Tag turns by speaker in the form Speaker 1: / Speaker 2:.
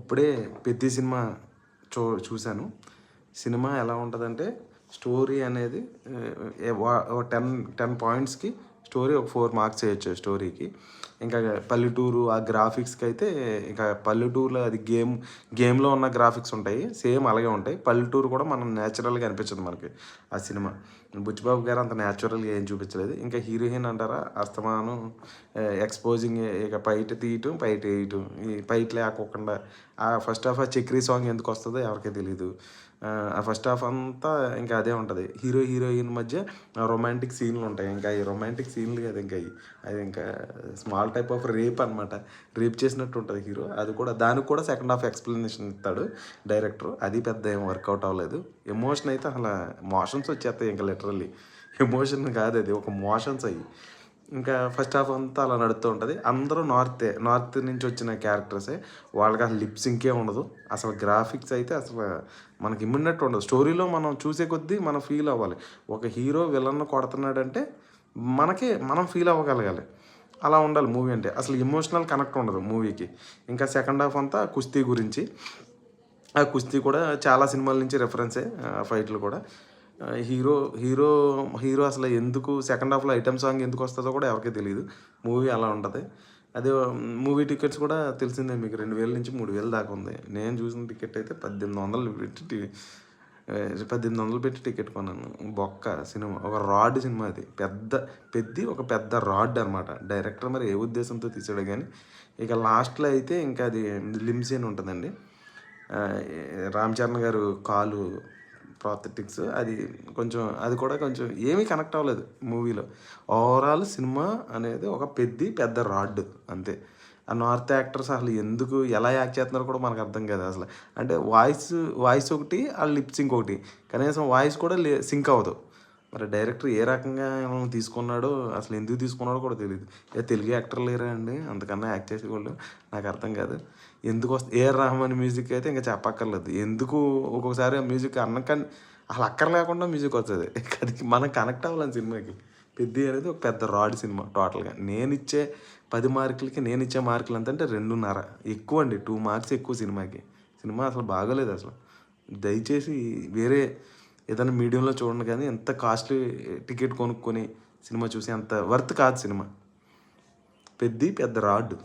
Speaker 1: ఇప్పుడే 'పెద్ది' సినిమా చూశాను. సినిమా ఎలా ఉంటదంటే స్టోరీ అనేది 10 పాయింట్స్‌కి స్టోరీ ఒక 4 మార్క్స్ వేయొచ్చు స్టోరీకి. ఇంకా పల్లెటూరు ఆ గ్రాఫిక్స్‌కి అయితే ఇంకా పల్లెటూరులో అది గేమ్‌లో ఉన్న గ్రాఫిక్స్ ఉంటాయి. సేమ్ అలాగే ఉంటాయి. పల్లెటూరు కూడా మనం నేచురల్‌గా అనిపించదు మనకి ఆ సినిమా. బుచ్చిబాబు గారు అంత నేచురల్‌గా ఏం చూపించలేదు. ఇంకా హీరోయిన్ అంటారా అస్తమానం ఎక్స్‌పోజింగ్ ఇక పైట తీయటం, పైట వేయటం. ఈ పైట లేకోకుండా ఫస్ట్ హాఫ్ ఆ 'చక్రీ' సాంగ్ ఎందుకొస్తదో ఎవరికీ తెలీదు. ఆ ఫస్ట్ హాఫ్ అంతా ఇంకా అదే ఉంటది. హీరోయిన్ మధ్య రొమాంటిక్ సీన్‌లు ఉంటాయి. ఇంకా ఈ రొమాంటిక్ సీన్‌లు కాదు ఇంకా అయి. అది ఇంకా స్మాల్ టైప్ ఆఫ్ రేప్ అనమాట. రేప్ చేసినట్టు ఉంటది హీరో. అది కూడా దానికి కూడా సెకండ్ హాఫ్ ఎక్స్‌ప్లనేషన్ ఇస్తాడు డైరెక్టర్. అది పెద్ద ఏం వర్కౌట్ అవ్వలేదు. ఎమోషన్ అయితే అసల మోషన్స్ వచ్చేస్తాయి ఇంకా లిటరల్లీ. ఎమోషన్ కాదు అది ఒక మోషన్స్ అయ్యి. ఇంకా ఫస్ట్ హాఫ్ అంతా అలా నడుస్తూ ఉంటుంది. అందరూ నార్త్ నుంచి వచ్చిన క్యారెక్టర్సే. వాళ్ళకి అసలు లిప్ సింకే ఉండదు. అసలు గ్రాఫిక్స్ అయితే అసలు మనకి ఇమ్మడినట్టు ఉండదు. స్టోరీలో మనం చూసే కొద్దీ మనం ఫీల్ అవ్వాలి. ఒక హీరో విలన్ను కొడుతున్నాడంటే మనం ఫీల్ అవ్వగలగాలి. అలా ఉండాలి మూవీ అంటే. అసలు ఎమోషనల్ కనెక్ట్ ఉండదు మూవీకి. ఇంకా సెకండ్ హాఫ్ అంతా కుస్తీ గురించి. ఆ కుస్తీ కూడా చాలా సినిమాల నుంచి రెఫరెన్సే ఫైట్లు కూడా. హీరో హీరో హీరో అసలు ఎందుకు సెకండ్ హాఫ్‌లో ఐటెమ్ సాంగ్ ఎందుకొస్తదో కూడా ఎవరికీ తెలీదు. మూవీ అలా ఉంటది. అదే మూవీ టికెట్స్ కూడా తెలిసిందే మీకు 2000 నుంచి 3000 దాకా ఉంది. నేను చూసిన టికెట్ అయితే 1800 పెట్టి టికెట్ కొన్నాను. బొక్క సినిమా. ఒక రాడ్ సినిమా అది. ఒక పెద్ద రాడ్ అనమాట. డైరెక్టర్ మరి ఏ ఉద్దేశంతో తీసాడో గానీ, ఇక లాస్ట్‌లో అయితే ఇంకా అది లిమ్ సీన్ ఉంటదండి. రామ్ చరణ్ గారు కాలు ప్రాస్థెటిక్స్ అది కూడా కొంచెం ఏమీ కనెక్ట్ అవ్వలేదు మూవీలో. ఓవరాల్ సినిమా అనేది ఒక పెద్ద రాడ్ అంతే. ఆ నార్త్ యాక్టర్స్ అసలు ఎందుకు ఎలా యాక్ట్ చేస్తున్నారో కూడా మనకు అర్థం కాదు అసలు. అంటే వాయిస్ ఒకటి, ఆ లిప్ సింక్ ఒకటి. కనీసం వాయిస్ కూడా సింక్ అవ్వదు. మరి డైరెక్టర్ ఏ రకంగా తీసుకున్నాడో అసలు ఎందుకు తీసుకున్నాడో కూడా తెలీదు. తెలుగు యాక్టర్లు లేరా అండి అంతకన్నా యాక్ట్ చేసేవాళ్ళు? నాకు అర్థం కాదు. ఏఆర్ రెహమాన్ మ్యూజిక్ అయితే ఇంకా చెప్పక్కర్లేదు. ఎందుకు ఒక్కొక్కసారి ఆ మ్యూజిక్ అసలు అక్కర్లేకుండా మ్యూజిక్ వస్తుంది. అది మనం కనెక్ట్ అవ్వాలని సినిమాకి. 'పెద్ది' అనేది ఒక పెద్ద రాడ్ సినిమా టోటల్‌గా. నేనిచ్చే 10 మార్కులకి నేనిచ్చే మార్కులు ఎంతంటే 2.5 ఎక్కువ అండి. 2 మార్క్స్ ఎక్కువ సినిమాకి. సినిమా అసలు బాగోలేదు అసలు. దయచేసి వేరే ఏదైనా మీడియంలో చూడండి కానీ ఎంత కాస్ట్లీ టికెట్ కొనుక్కొని సినిమా చూసి అంత వర్త్ కాదు సినిమా. 'పెద్ద రాడ్.'